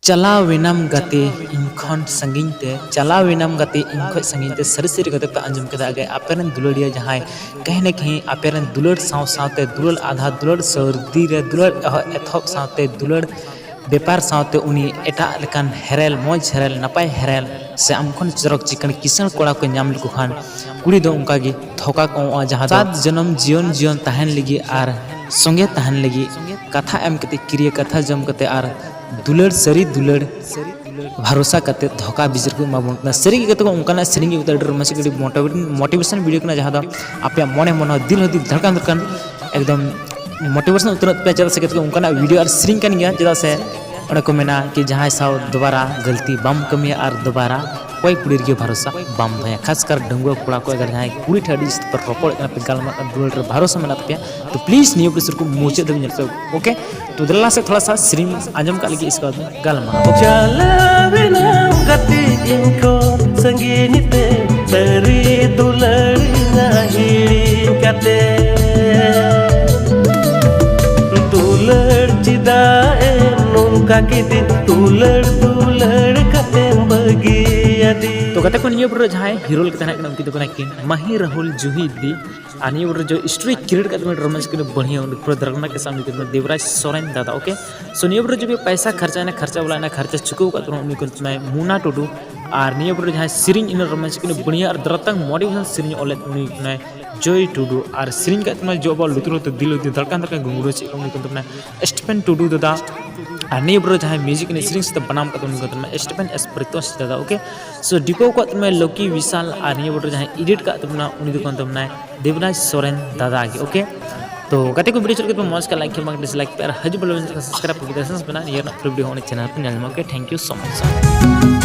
चलावेनाम गाते इनखन संगीन ते चलावेनाम गाते इनखन संगीन ते सरी सरी गाते पे अंजम कदा आगे आपेरन दुलड़िया जहां कहीं न कहीं आपेरन दुलड़ सावते दुलड़ आधा दुलड़ सर्दी रे दुलड़ एथप सावते दुलड़ बेपार सावते उनी एटा लेकान हेरेल मौज हेरेल नपाय हेरेल से आमखन चरक चिकन किसान कोड़ा को नाम लको खान कुड़ी दो उनका गी धोका को जहां सात जन्म जीवन जीवन तहन लगी आर संगे तहन लगी कथा एम कते क्रिया कथा जम कते आर दुलड़ सरी दुलड़ भरोसा करते धोखा बिजर को माबों सरी के तो उनका सरी के रमस मोटिवेशन वीडियो को जहाँ आप मने मन दिल धड़कन धड़कन एकदम मोटिवेशन उतर पे चेदा से उनका वीडियो और सरी कान गया चेदा से ओडे को मेना कि जहाँ साव दोबारा गलती बम कमिया और दोबारा कोई कुड़ी के भरोसा बम भैया खासकर डंगुआ कुड़ा को अगर जहाँ कुड़ी ठेडी पर रपड़ पे गालमा दुलड़ रे भरोसा मेना पे तो प्लीज न्यू एपिसोड को मुझे दबी पे ओके तो दल्ला से थोड़ा सा स्ट्रीम आजम का लगी इसके बाद गालमा चलावेनाम गाते इनको संगीनिते सरी दुलड़ हिड़ी गाते दुलड़ चिदाए नोंका किदी दुलड़ दुलड़ गाते बगी तो कते को नियो ब्रो जहां हीरो के तना उनकी तो किन माही राहुल जुही दी आनी ब्रो जो स्टोरी क्रिएट करते में रोमांस के बढ़िया पूरा दरगना के सामने के देवराज सोरेन दादा ओके सो नियो ब्रो जो भी पैसा खर्चा ना खर्चा वाला ना खर्चा चुकाव का उन्हीं को मुना टुडू और नियो ब्रो जहां सिरिंग इन रोमांस के बढ़िया और दरतंग मोटिवेशन सिरिंग ओले उन्हीं जॉय टुडू और सिरिंग का तुम्हारे जो बाल लुतुर तो दिल धड़कन धड़कन घुंगरू चे उन्हीं को तुमने स्टीफन टुडू दादा और नियो ब्रो जहां म्यूजिक ने सिरिंग से बनाम का उन्हीं को तुमने स्टीफन एस्प्रितो दादा ओके सो डिको को तुम्हें लोकी विशाल और नियो ब्रो जहां एडिट का तुमने उन्हीं को तुमने देवराज सोरेन दादा आगे ओके तो कते को वीडियो चल के मौज का लाइक के मांग डिसलाइक पे हज बोलो सब्सक्राइब कर दे बना ये वीडियो होने चैनल पे okay thank you so much.